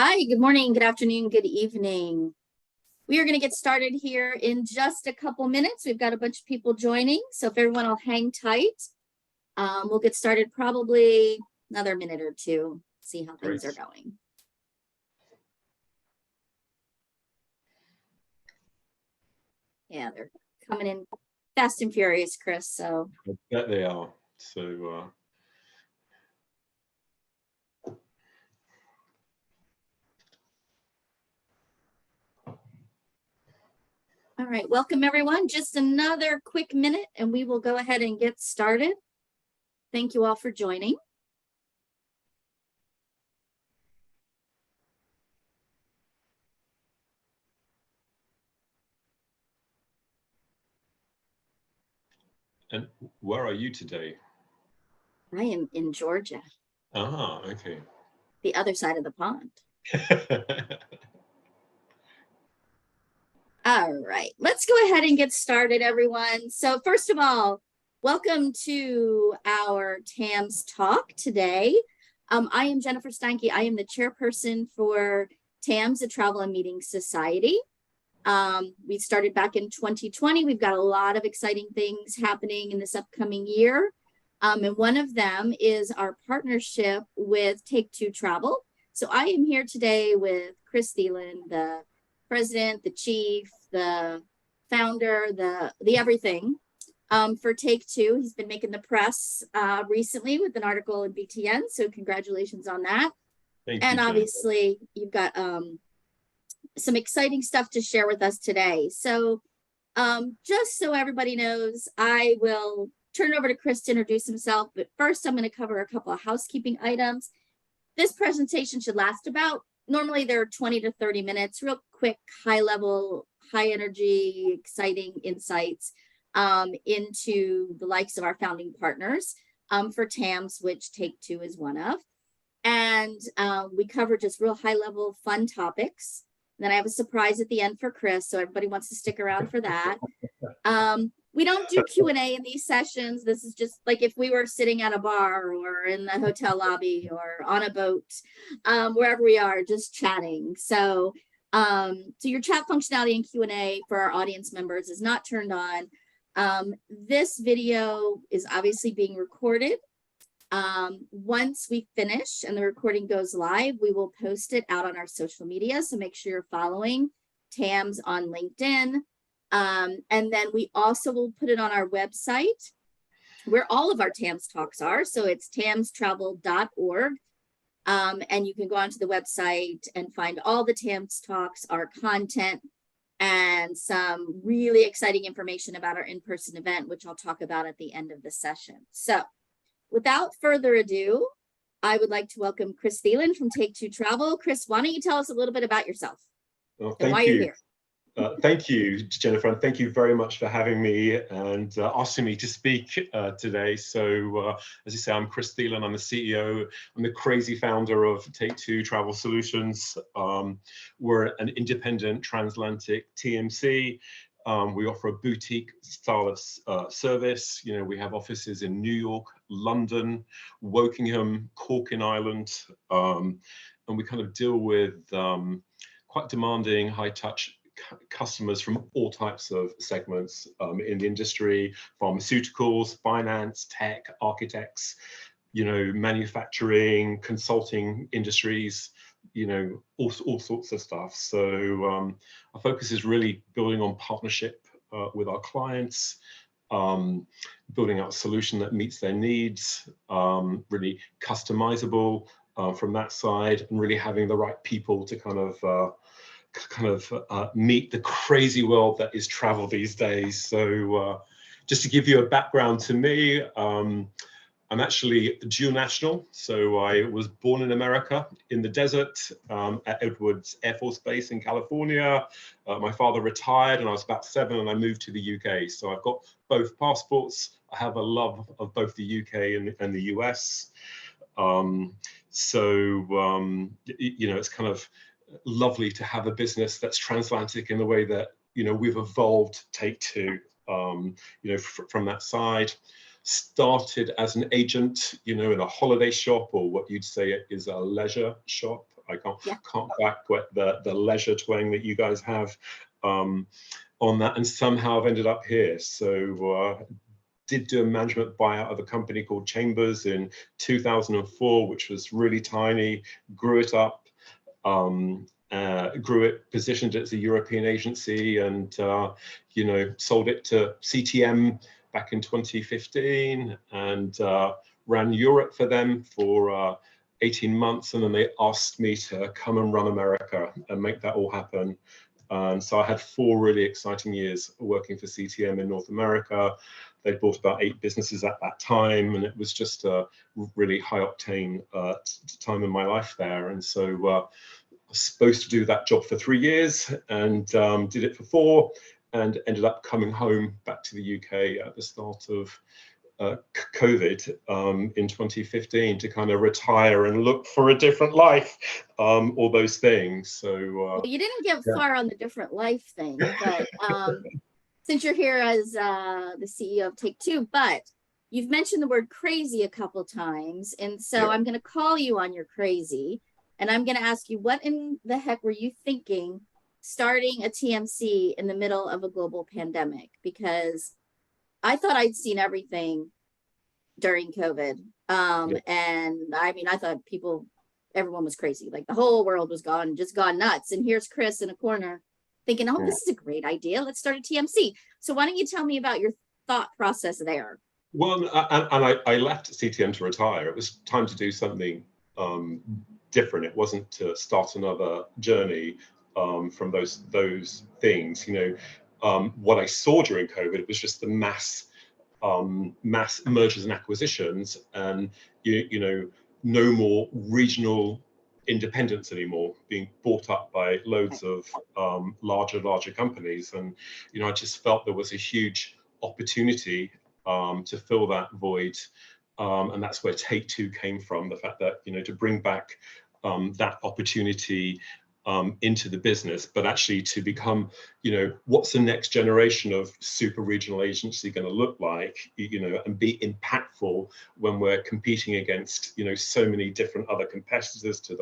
Hi, good morning, good afternoon, good evening. We are going to get started here in just a couple minutes. We've got a bunch of people joining, so if everyone will hang tight, we'll get started probably another minute or two, see how things are going. Yeah, they're coming in fast and furious, Chris, so. I bet they are. So, All right, welcome everyone. Just another quick minute and we will go ahead and get started. Thank you all for joining. and where are you today? I am in Georgia. Ah, okay. The other side of the pond. All right, let's go ahead and get started, everyone. So first of all, welcome to our TAMS Talk today. I am Jennifer Steinke. I am the chairperson for TAMS, the Travel and Meeting Society. We started back in 2020. We've got a lot of exciting things happening in this upcoming year. And one of them is our partnership with Take Two Travel. So I am here today with Chris Thielen, the president, the chief, the founder, the everything for Take Two. He's been making the press recently with an article in BTN, so congratulations on that. Thank and you, obviously you've got some exciting stuff to share with us today. So just so everybody knows, I will turn it over to Chris to introduce himself, but first I'm going to cover a couple of housekeeping items. This presentation should last about, normally they're 20 to 30 minutes, real quick, high level, high energy, exciting insights into the likes of our founding partners for TAMS, which Take Two is one of. And we cover just real high level fun topics. And then I have a surprise at the end for Chris, so everybody wants to stick around for that. We don't do Q&A in these sessions. This is just like if we were sitting at a bar or in the hotel lobby or on a boat, wherever we are, just chatting. So, so your chat functionality in Q&A for our audience members is not turned on. This video is obviously being recorded. Once we finish and the recording goes live, we will post it out on our social media. So make sure you're following TAMS on LinkedIn. And then we also will put it on our website where all of our TAMS talks are. So it's tamstravel.org. And you can go onto the website and find all the TAMS talks, our content, and some really exciting information about our in-person event, which I'll talk about at the end of the session. So without further ado, I would like to welcome Chris Thielen from Take Two Travel. Chris, why don't you tell us a little bit about yourself and why you're here? Thank you, Jennifer, and thank you very much for having me and asking me to speak today. So, as you say, I'm Chris Thielen. I'm the CEO. I'm the crazy founder of Take Two Travel Solutions. We're an independent transatlantic TMC. We offer a boutique style of service. You know, we have offices in New York, London, Wokingham, Corkin Island, and we kind of deal with quite demanding, high-touch customers from all types of segments in the industry: pharmaceuticals, finance, tech, architects, you know, manufacturing, consulting industries, you know, all sorts of stuff. So our focus is really building on partnership with our clients, building out a solution that meets their needs, really customizable from that side, and really having the right people to kind of meet the crazy world that is travel these days. So just to give you a background to me, I'm actually dual national. So I was born in America in the desert at Edwards Air Force Base in California. My father retired and I was about 7 and I moved to the UK. So I've got both passports. I have a love of both the UK and the US. You know, it's kind of lovely to have a business that's transatlantic in the way that, you know, we've evolved Take Two, you know, from that side. Started as an agent, you know, in a holiday shop, or what you'd say is a leisure shop, I can't Yeah. back the leisure twang that you guys have on that, and somehow I've ended up here. So did do a management buyout of a company called Chambers in 2004, which was really tiny, grew it up, grew it, positioned it as a European agency, and sold it to CTM back in 2015, and ran Europe for them for 18 months, and then they asked me to come and run America and make that all happen. And so I had 4 really exciting years working for CTM in North America. They bought about 8 businesses at that time, and it was just a really high octane time in my life there. And so I was supposed to do that job for 3 years, and did it for 4, and ended up coming home back to the UK at the start of COVID in 2015 to kind of retire and look for a different life, all those things. So Well, you didn't get yeah. far on the different life thing, but since you're here as the CEO of Take Two, but you've mentioned the word crazy a couple times, and so Yeah. I'm going to call you on your crazy, and I'm going to ask you, what in the heck were you thinking starting a TMC in the middle of a global pandemic? Because I thought I'd seen everything during COVID. And I mean, I thought everyone was crazy. Like the whole world was just gone nuts. And here's Chris in a corner thinking, oh, this is a great idea. Let's start a TMC. So why don't you tell me about your thought process there? Well, and I left CTM to retire. It was time to do something different. It wasn't to start another journey from those things. What I saw during COVID was just the mass mergers and acquisitions, and no more regional independence anymore, being bought up by loads of larger companies. And I just felt there was a huge opportunity to fill that void, and that's where Take Two came from. The fact that to bring back that opportunity into the business, but actually to become, what's the next generation of super regional agency going to look like, and be impactful when we're competing against, so many different other competitors, to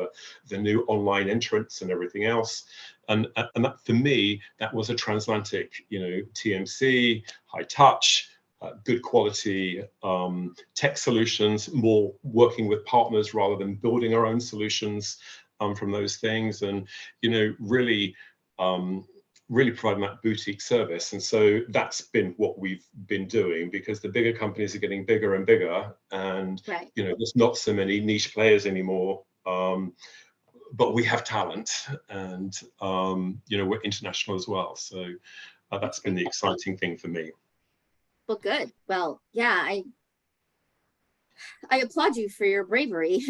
the new online entrants and everything else. And that, for me, that was a transatlantic, TMC, high touch, good quality tech solutions, more working with partners rather than building our own solutions from those things, and really providing that boutique service. And so that's been what we've been doing, because the bigger companies are getting bigger and bigger, and right. There's not so many niche players anymore, but we have talent, and we're international as well. So that's been the exciting thing for me. Well, good. Well, yeah, I applaud you for your bravery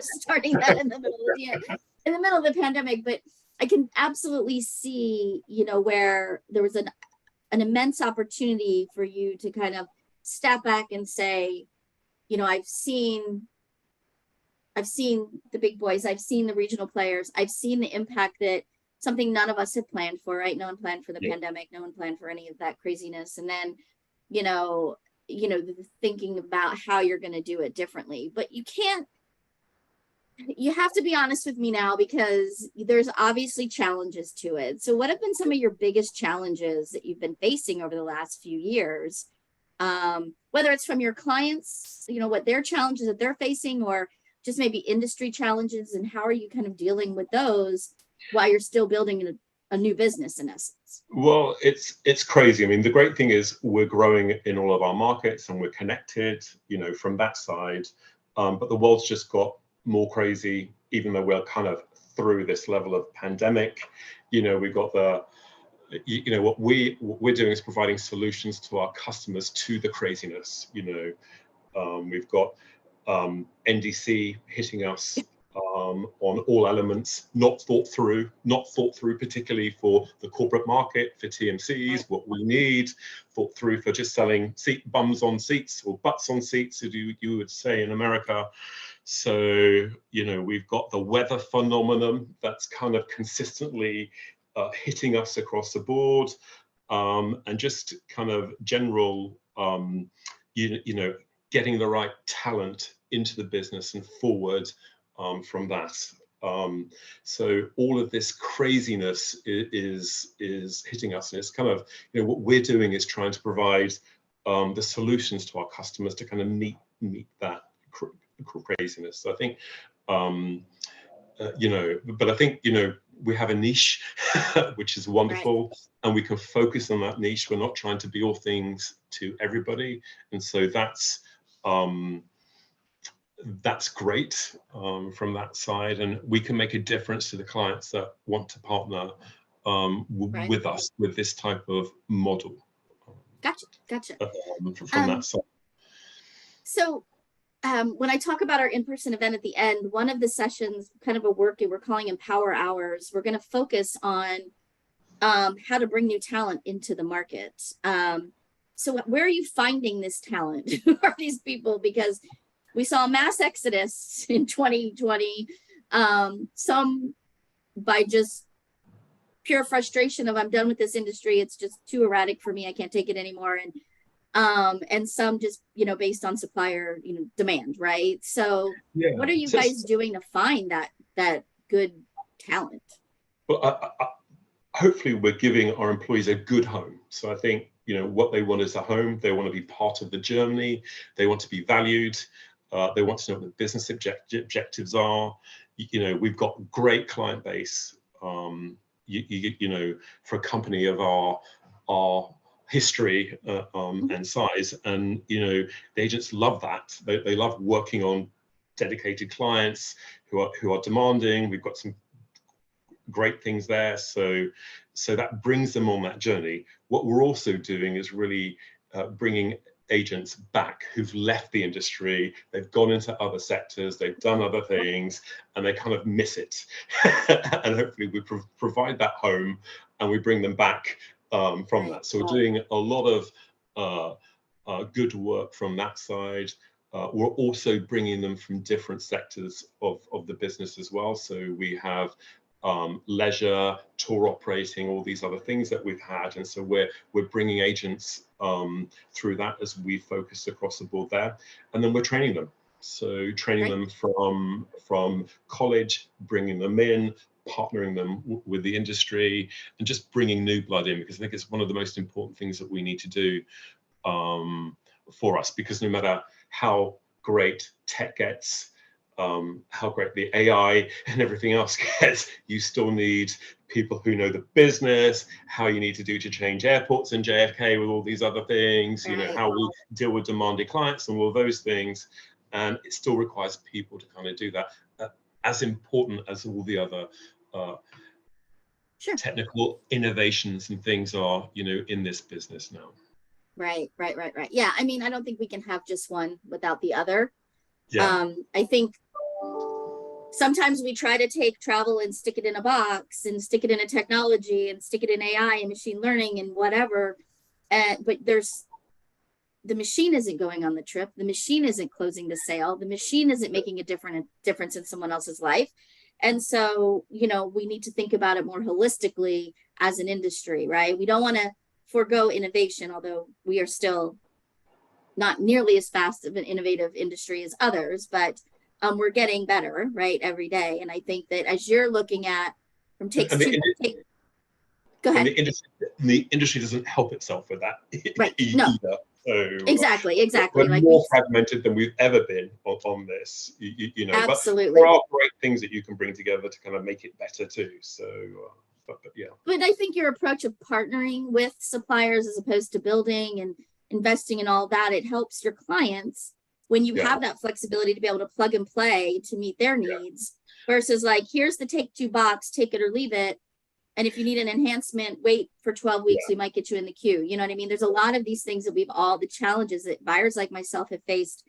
starting that in the middle of the pandemic. But I can absolutely see, where there was an immense opportunity for you to kind of step back and say, I've seen the big boys, I've seen the regional players, I've seen the impact that something none of us had planned for, right? No one planned for the pandemic, no one planned for any of that craziness. And then, thinking about how you're going to do it differently. But you have to be honest with me now, because there's obviously challenges to it. So what have been some of your biggest challenges that you've been facing over the last few years? Whether it's from your clients, what their challenges that they're facing, or just maybe industry challenges, and how are you kind of dealing with those while you're still building a new business, in essence? Well, it's crazy. I mean, the great thing is we're growing in all of our markets, and we're connected, from that side. But the world's just got more crazy, even though we're kind of through this level of pandemic. We've got what we're doing is providing solutions to our customers to the craziness. We've got NDC hitting us on all elements, not thought through, particularly for the corporate market, for TMCs, what we need, thought through for just selling bums on seats, or butts on seats, as you would say in America. So, we've got the weather phenomenon that's kind of consistently hitting us across the board, and just kind of general, getting the right talent into the business and forward from that. So all of this craziness is hitting us, and it's kind of, what we're doing is trying to provide the solutions to our customers to kind of meet that craziness. So I think, but I think, we have a niche, which is wonderful, right, and we can focus on that niche. We're not trying to be all things to everybody, and so that's great from that side, and we can make a difference to the clients that want to partner right, with us with this type of model. Gotcha. From that side. So when I talk about our in-person event at the end, one of the sessions, kind of a working, we're calling Empower Hours. We're going to focus on how to bring new talent into the market. So where are you finding this talent? Who are these people? Because we saw a mass exodus in 2020, some by just pure frustration of, I'm done with this industry. It's just too erratic for me. I can't take it anymore. And some just, based on supplier, demand, right? So what are you guys doing to find that good talent? Well, hopefully we're giving our employees a good home. So I think, what they want is a home. They want to be part of the journey. They want to be valued. They want to know what the business objectives are. We've got great client base. For a company of our history and size, and the agents love that. They love working on dedicated clients who are demanding. We've got some great things there, so that brings them on that journey. What we're also doing is really bringing agents back who've left the industry, they've gone into other sectors, they've done other things, and they kind of miss it. And hopefully we provide that home and we bring them back from that. So we're doing a lot of good work from that side. We're also bringing them from different sectors of the business as well. So we have leisure, tour operating, all these other things that we've had, and so we're bringing agents through that as we focus across the board there, and then we're training them. So training them from college, bringing them in, partnering them with the industry, and just bringing new blood in, because I think it's one of the most important things that we need to do for us, because no matter how great tech gets, how great the AI and everything else gets, you still need people who know the business, how you need to do to change airports in JFK with all these other things, how we deal with demanding clients and all those things. And it still requires people to kind of do that, as important as all the other technical innovations and things are, in this business now. Right. Yeah, I mean, I don't think we can have just one without the other. Yeah. I think sometimes we try to take travel and stick it in a box and stick it in a technology and stick it in AI and machine learning and whatever. But the machine isn't going on the trip. The machine isn't closing the sale. The machine isn't making a difference in someone else's life. And so, we need to think about it more holistically as an industry, right? We don't want to forego innovation, although we are still not nearly as fast of an innovative industry as others, but we're getting better, right, every day. And I think that as you're looking at from go ahead. And the industry doesn't help itself with that, right? Either. So exactly. We're like more fragmented than we've ever been on this, Absolutely. But there are great things that you can bring together to kind of make it better too. So, but yeah. But I think your approach of partnering with suppliers as opposed to building and investing in all that, it helps your clients when you have that flexibility to be able to plug and play to meet their needs, versus like, here's the take two box, take it or leave it. And if you need an enhancement, wait for 12 weeks, we might get you in the queue. You know what I mean? There's a lot of these things that the challenges that buyers like myself have faced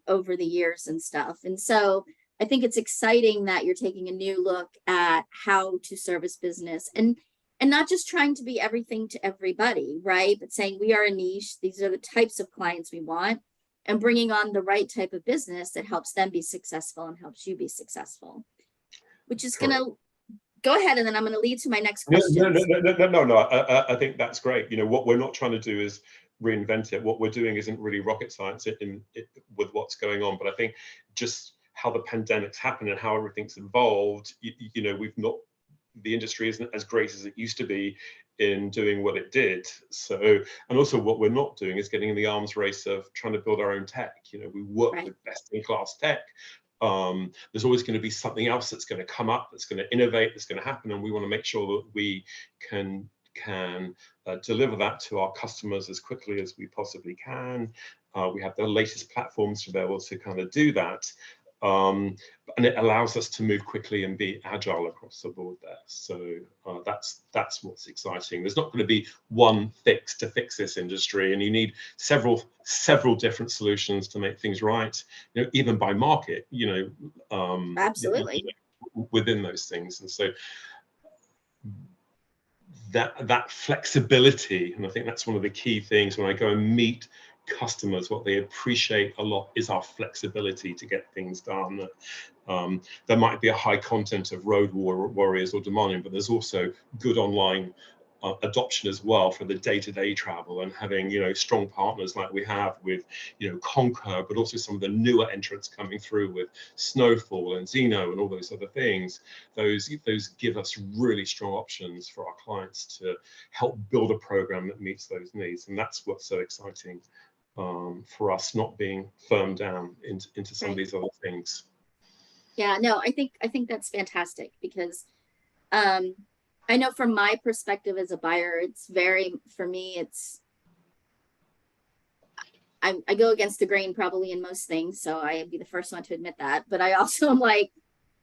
over the years and stuff. And so I think it's exciting that you're taking a new look at how to service business and not just trying to be everything to everybody, right? But saying we are a niche. These are the types of clients we want, and bringing on the right type of business that helps them be successful and helps you be successful, which is going to go ahead. And then I'm going to lead to my next question. No. I think that's great. What we're not trying to do is reinvent it. What we're doing isn't really rocket science with what's going on. But I think just how the pandemic's happened and how everything's evolved, you know, the industry isn't as great as it used to be in doing what it did. So, and also what we're not doing is getting in the arms race of trying to build our own tech. You know, we work Right. with best in class tech. There's always going to be something else that's going to come up, that's going to innovate, that's going to happen, and we want to make sure that we can deliver that to our customers as quickly as we possibly can. We have the latest platforms to be able to kind of do that. And it allows us to move quickly and be agile across the board there. So that's what's exciting. There's not going to be one fix to fix this industry, and you need several different solutions to make things right. You know, even by market. You know, Absolutely. within those things, and so that flexibility, and I think that's one of the key things when I go and meet customers. What they appreciate a lot is our flexibility to get things done. There might be a high content of road warriors or demanding, but there's also good online adoption as well for the day-to-day travel, and having, you know, strong partners like we have with, you know, Concur, but also some of the newer entrants coming through with Snowfall and Zeno and all those other things. Those give us really strong options for our clients to help build a program that meets those needs, and that's what's so exciting for us, not being firmed down into some of these other things. Yeah, no, I think that's fantastic, because I know from my perspective as a buyer, it's very, for me, it's, I go against the grain probably in most things, so I'd be the first one to admit that. But I also am like,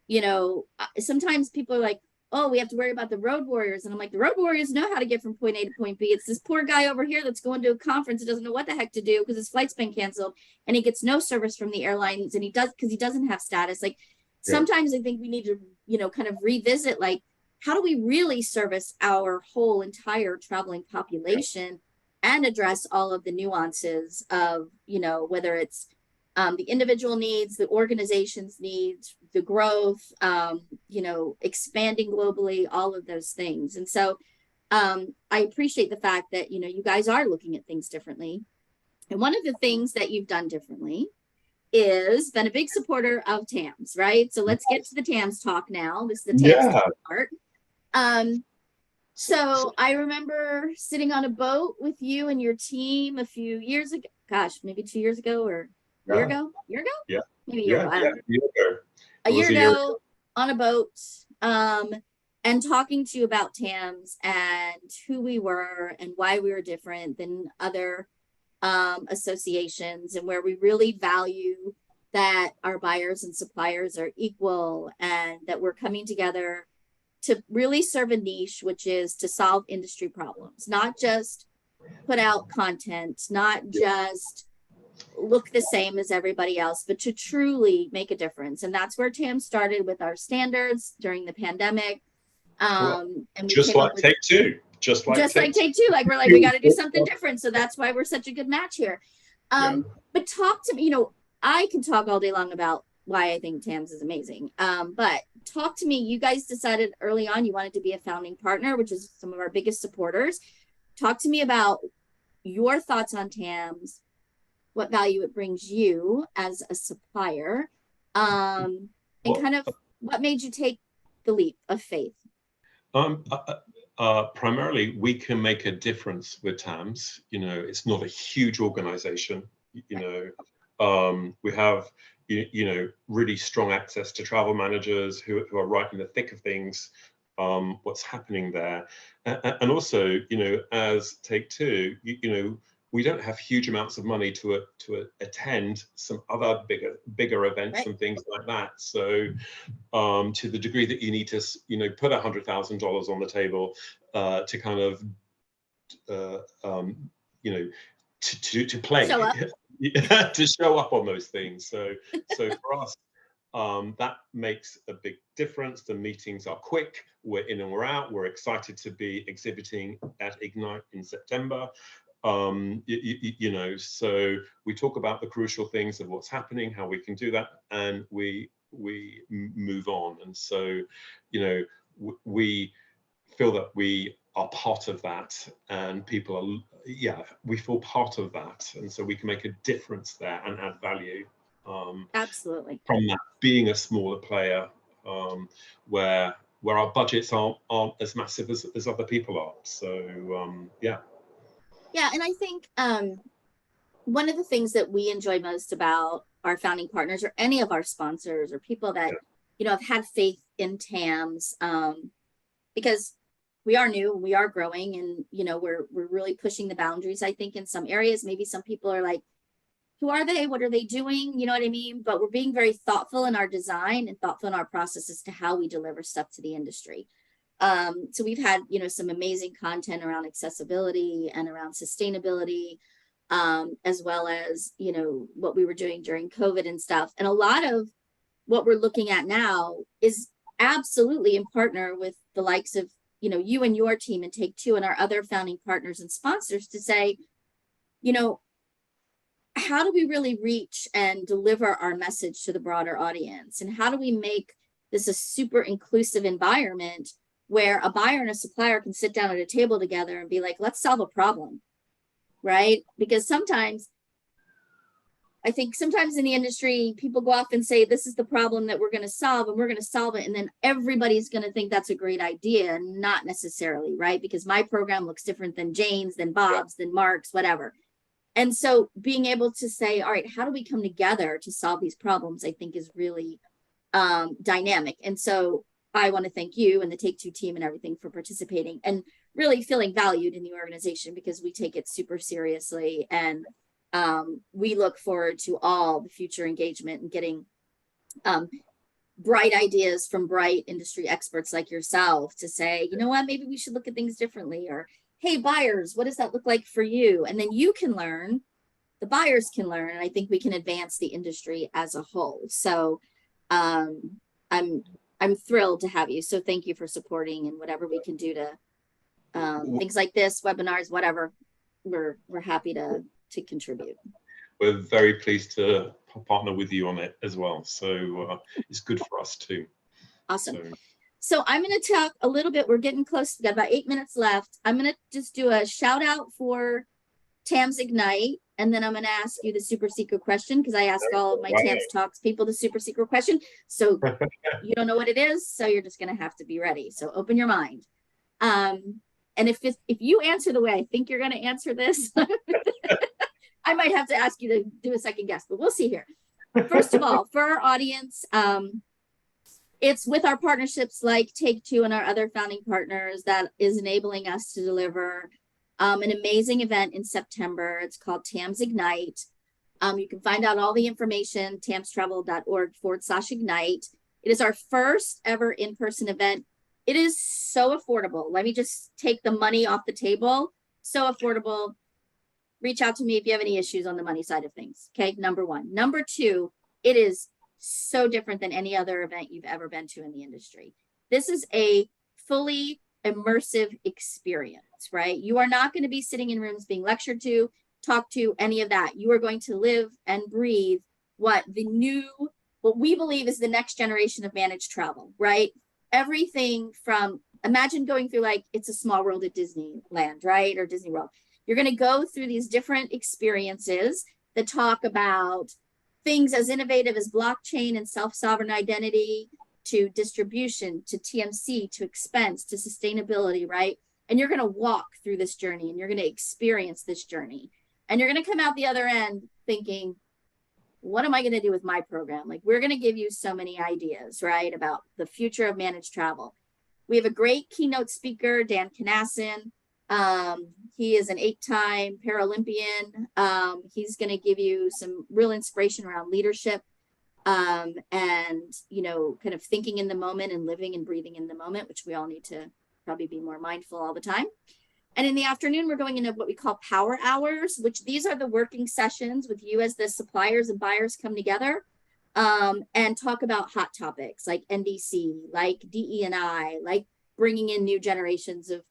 you know, sometimes people are like, oh, we have to worry about the road warriors. And I'm like, the road warriors know how to get from point A to point B. It's this poor guy over here that's going to a conference and doesn't know what the heck to do because his flight's been canceled and he gets no service from the airlines, and because he doesn't have status. Like, sometimes I think we need to, you know, kind of revisit, like, how do we really service our whole entire traveling population and address all of the nuances of, you know, whether it's the individual needs, the organization's needs, the growth, you know, expanding globally, all of those things. And so I appreciate the fact that, you know, you guys are looking at things differently. And one of the things that you've done differently is been a big supporter of TAMS, right? So let's get to the TAMS talk now. This is the TAMS talk part. So I remember sitting on a boat with you and your team a few years ago, gosh, maybe 2 years ago, or a year ago, Yeah. maybe a year ago, I don't know. A year ago on a boat, and talking to you about TAMS and who we were and why we were different than other associations, and where we really value that our buyers and suppliers are equal, and that we're coming together to really serve a niche, which is to solve industry problems, not just put out content, not just look the same as everybody else, but to truly make a difference. And that's where TAM started with our standards during the pandemic. And we just like Take Two. Just like Take Two. Like, we're like, we got to do something different. So that's why we're such a good match here. But talk to me, you know, I can talk all day long about why I think TAMS is amazing. But talk to me. You guys decided early on you wanted to be a founding partner, which is some of our biggest supporters. Talk to me about your thoughts on TAMS, what value it brings you as a supplier, and kind of what made you take the leap of faith. Primarily, we can make a difference with TAMS. You know, it's not a huge organization. You know, we have, you know, really strong access to travel managers who are right in the thick of things, what's happening there. And also, you know, as Take Two, you know, we don't have huge amounts of money to attend some other bigger events and things like that. So to the degree that you need to, you know, put $100,000 on the table to kind of, you know, to play, to show up on those things. So for us, that makes a big difference. The meetings are quick. We're in and we're out. We're excited to be exhibiting at Ignite in September. You know, so we talk about the crucial things of what's happening, how we can do that, and we move on. And so, you know, we feel that we are part of that, and people are, we feel part of that, and so we can make a difference there and add value. Absolutely. from that being a smaller player, um, where our budgets aren't as massive as other people are. So yeah. Yeah, and I think one of the things that we enjoy most about our founding partners or any of our sponsors or people that, have had faith in TAMS, because we are new, we are growing, and, we're really pushing the boundaries, I think, in some areas. Maybe some people are like, who are they? What are they doing? You know what I mean? But we're being very thoughtful in our design and thoughtful in our processes to how we deliver stuff to the industry. So we've had, some amazing content around accessibility and around sustainability, as well as, what we were doing during COVID and stuff. And a lot of what we're looking at now is absolutely in partner with the likes of, you and your team and Take Two and our other founding partners and sponsors to say, you know, how do we really reach and deliver our message to the broader audience? And how do we make this a super inclusive environment where a buyer and a supplier can sit down at a table together and be like, let's solve a problem, right? Because I think sometimes in the industry, people go off and say, this is the problem that we're going to solve and we're going to solve it. And then everybody's going to think that's a great idea. Not necessarily, right? Because my program looks different than Jane's, than Bob's, than Mark's, whatever. And so being able to say, all right, how do we come together to solve these problems, I think is really dynamic. And so I want to thank you and the Take Two team and everything for participating and really feeling valued in the organization, because we take it super seriously. And we look forward to all the future engagement and getting bright ideas from bright industry experts like yourself to say, you know what, maybe we should look at things differently, or hey, buyers, what does that look like for you? And then you can learn, the buyers can learn, and I think we can advance the industry as a whole. So I'm thrilled to have you. So thank you for supporting, and whatever we can do to things like this, webinars, whatever, we're happy to contribute. We're very pleased to partner with you on it as well. So it's good for us too. Awesome. So I'm going to talk a little bit. We're getting close. We've got about 8 minutes left. I'm going to just do a shout out for TAMS Ignite. And then I'm going to ask you the super secret question, because I ask all of my TAMS Talks people the super secret question. So you don't know what it is. So you're just going to have to be ready. So open your mind. And if you answer the way I think you're going to answer this, I might have to ask you to do a second guess, but we'll see here. First of all, for our audience, it's with our partnerships like Take Two and our other founding partners that is enabling us to deliver an amazing event in September. It's called TAMS Ignite. You can find out all the information, tamstravel.org/ignite. It is our first ever in-person event. It is so affordable. Let me just take the money off the table. So affordable. Reach out to me if you have any issues on the money side of things. Okay, number one. Number two, it is so different than any other event you've ever been to in the industry. This is a fully immersive experience, right? You are not going to be sitting in rooms being lectured to, talked to, any of that. You are going to live and breathe what we believe is the next generation of managed travel, right? Everything from, imagine going through like It's a Small World at Disneyland, right? Or Disney World. You're going to go through these different experiences that talk about things as innovative as blockchain and self-sovereign identity, to distribution, to TMC, to expense, to sustainability, right? And you're going to walk through this journey and you're going to experience this journey. And you're going to come out the other end thinking, what am I going to do with my program? Like, we're going to give you so many ideas, right, about the future of managed travel. We have a great keynote speaker, Dan Canasson. He is an 8-time Paralympian. He's going to give you some real inspiration around leadership, and, kind of thinking in the moment and living and breathing in the moment, which we all need to probably be more mindful all the time. And in the afternoon, we're going into what we call power hours, which these are the working sessions with you as the suppliers and buyers come together and talk about hot topics like NDC, like DE&I, like bringing in new generations of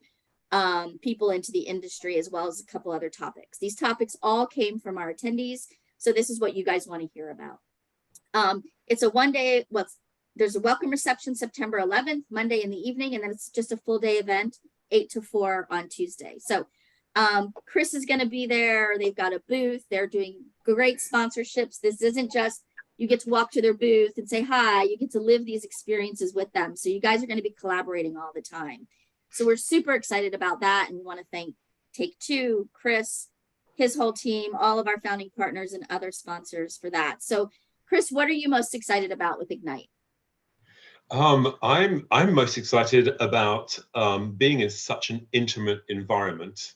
people into the industry, as well as a couple other topics. These topics all came from our attendees. So this is what you guys want to hear about. It's a one-day, there's a welcome reception September 11th, Monday in the evening, and then it's just a full day event, 8 to 4 on Tuesday. So Chris is going to be there. They've got a booth. They're doing great sponsorships. This isn't just You get to walk to their booth and say hi. You get to live these experiences with them. So you guys are going to be collaborating all the time. So we're super excited about that. And we want to thank Take Two, Chris, his whole team, all of our founding partners and other sponsors for that. So Chris, what are you most excited about with Ignite? I'm most excited about being in such an intimate environment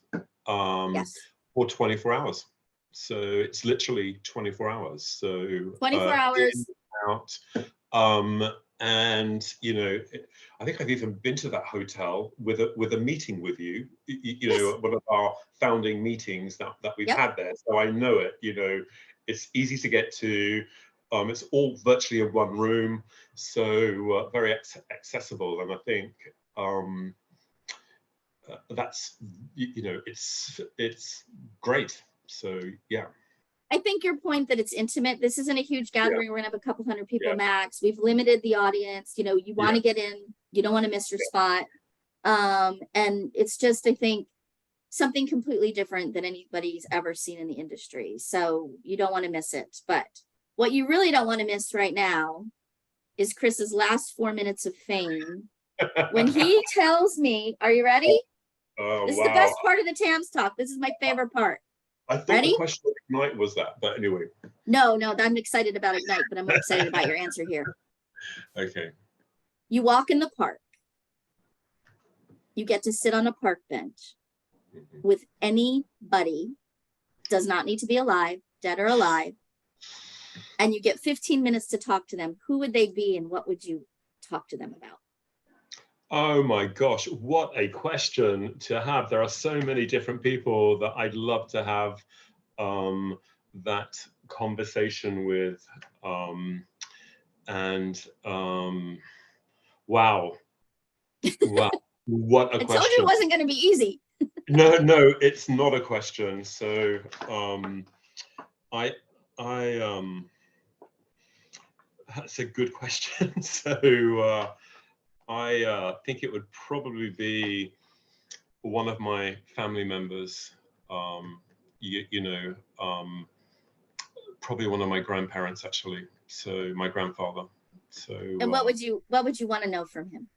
Yes. for 24 hours. So it's literally 24 hours. So 24 hours. in, out, and I think I've even been to that hotel with a meeting with you. Yes. One of our founding meetings that we've had there. So I know it. It's easy to get to. It's all virtually in one room, so very accessible. And I think that's it's great. So yeah. I think your point that it's intimate. This isn't a huge gathering. We're gonna have a couple hundred people max. We've limited the audience. You want to get in. You don't want to miss your spot. And it's just, I think, something completely different than anybody's ever seen in the industry. So you don't want to miss it. But what you really don't want to miss right now is Chris's last 4 minutes of fame. When he tells me, are you ready? This is the best part of the TAMS talk. This is my favorite part. I thought the question of Ignite was that, but anyway. No, I'm excited about Ignite, but I'm excited about your answer here. Okay. You walk in the park. You get to sit on a park bench with anybody, does not need to be alive, dead or alive, and you get 15 minutes to talk to them. Who would they be and what would you talk to them about? Oh my gosh, what a question to have. There are so many different people that I'd love to have that conversation with. Wow. Wow. What a question. I told you it wasn't going to be easy. No, it's not a question. So that's a good question. So I think it would probably be one of my family members, probably one of my grandparents, actually. So my grandfather. So and what would you want to know from him?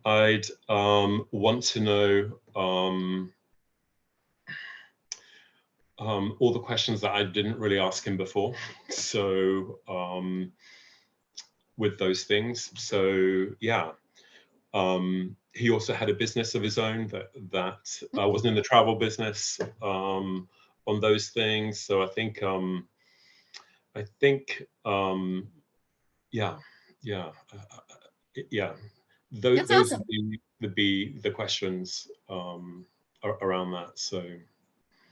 I'd want to know all the questions that I didn't really ask him before. So with those things. So yeah. He also had a business of his own that wasn't in the travel business on those things. So I think those awesome. would be the questions around that. So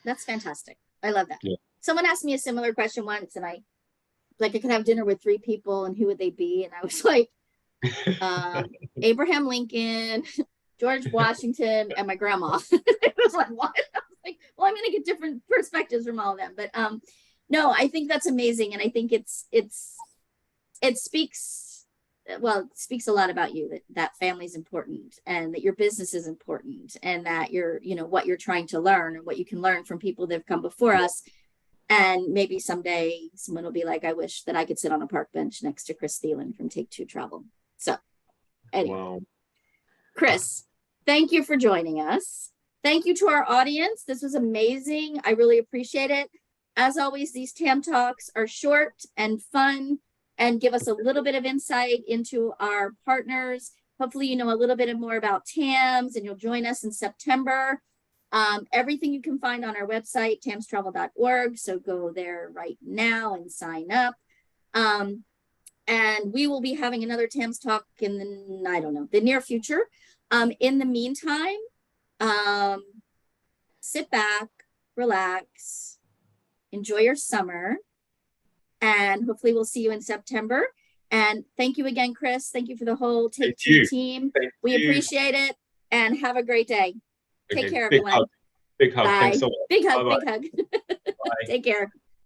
that's fantastic. I love that. Yeah. Someone asked me a similar question once, and I could have dinner with 3 people, and who would they be? And I was like, Abraham Lincoln, George Washington, and my grandma. It was like, what? I was like, well, I'm gonna get different perspectives from all of them. But no, I think that's amazing, and I think it speaks a lot about you, that family's important, and that your business is important, and that you're what you're trying to learn, and what you can learn from people that have come before us. And maybe someday someone will be like, I wish that I could sit on a park bench next to Chris Thielen from Take Two Travel. So anyway, wow. Chris, thank you for joining us. Thank you to our audience. This was amazing. I really appreciate it. As always, these TAM Talks are short and fun and give us a little bit of insight into our partners. Hopefully, you know a little bit more about TAMS, and you'll join us in September. Everything you can find on our website, tamstravel.org. So go there right now and sign up. And we will be having another TAMS Talk in the near future. In the meantime, sit back, relax, enjoy your summer, and hopefully we'll see you in September. And thank you again, Chris. Thank you for the whole Take Two team. We appreciate it, and have a great day. Take care, everyone. Big hug. Bye. Thanks so much. Big hug. Bye-bye. Big hug. Take care.